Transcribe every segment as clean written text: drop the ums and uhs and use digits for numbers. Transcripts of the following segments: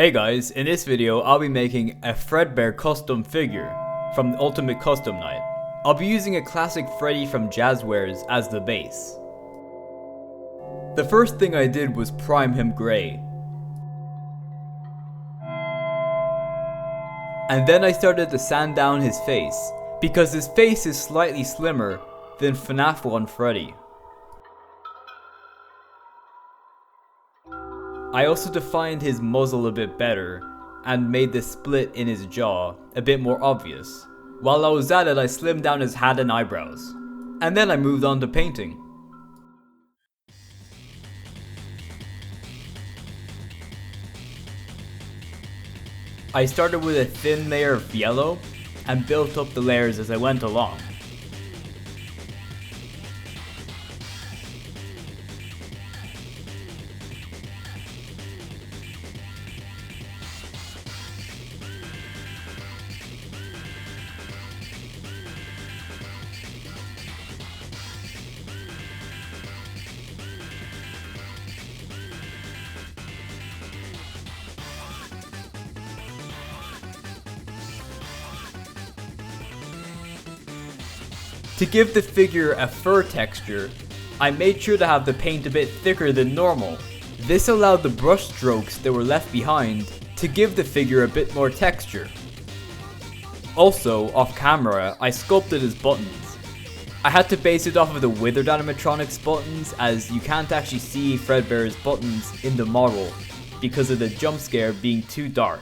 Hey guys, in this video I'll be making a FREDBEAR custom figure from the Ultimate Custom Night. I'll be using a classic Freddy from JAZWARES as the base. The first thing I did was prime him grey. And then I started to sand down his face, because his face is slightly slimmer than FNAF 1 Freddy. I also defined his muzzle a bit better and made the split in his jaw a bit more obvious. While I was at it, I slimmed down his hat and eyebrows. And then I moved on to painting. I started with a thin layer of yellow and built up the layers as I went along. To give the figure a fur texture, I made sure to have the paint a bit thicker than normal. This allowed the brush strokes that were left behind to give the figure a bit more texture. Also, off camera, I sculpted his buttons. I had to base it off of the withered animatronics buttons, as you can't actually see FREDBEAR's buttons in the model because of the jump scare being too dark.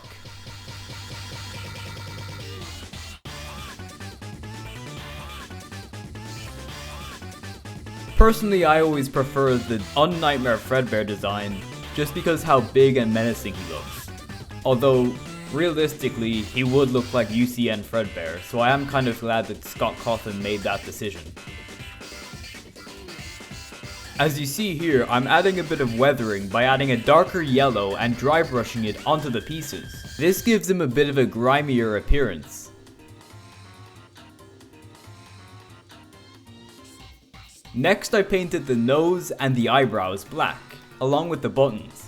Personally, I always prefer the un-Nightmare FREDBEAR design just because how big and menacing he looks. Although, realistically, he would look like UCN FREDBEAR, so I am kind of glad that Scott Cawthon made that decision. As you see here, I'm adding a bit of weathering by adding a darker yellow and dry brushing it onto the pieces. This gives him a bit of a grimier appearance. Next, I painted the nose and the eyebrows black, along with the buttons.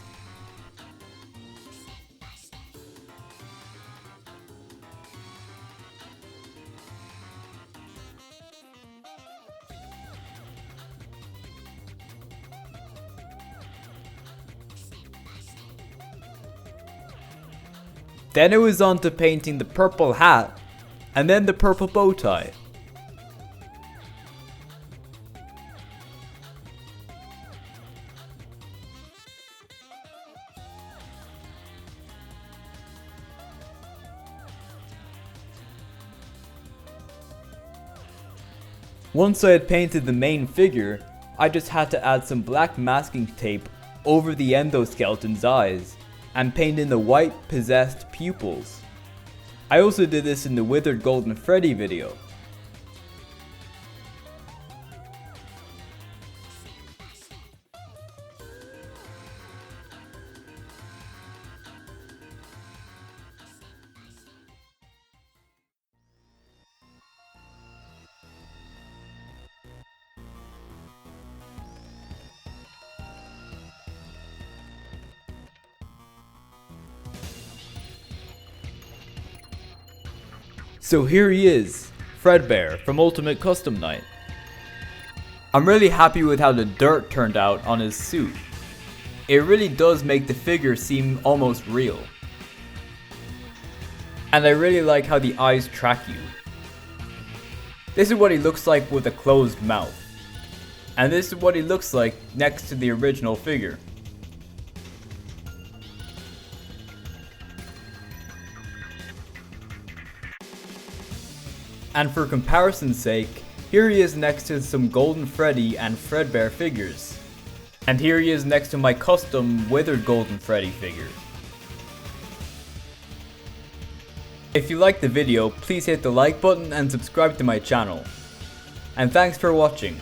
Then it was on to painting the purple hat, and then the purple bow tie. Once I had painted the main figure, I just had to add some black masking tape over the endoskeleton's eyes and paint in the white possessed pupils. I also did this in the Withered Golden Freddy video. So here he is, FREDBEAR from Ultimate Custom Night. I'm really happy with how the dirt turned out on his suit. It really does make the figure seem almost real. And I really like how the eyes track you. This is what he looks like with a closed mouth. And this is what he looks like next to the original figure. And for comparison's sake, here he is next to some Golden Freddy and FREDBEAR figures. And here he is next to my custom Withered Golden Freddy figure. If you liked the video, please hit the like button and subscribe to my channel. And thanks for watching.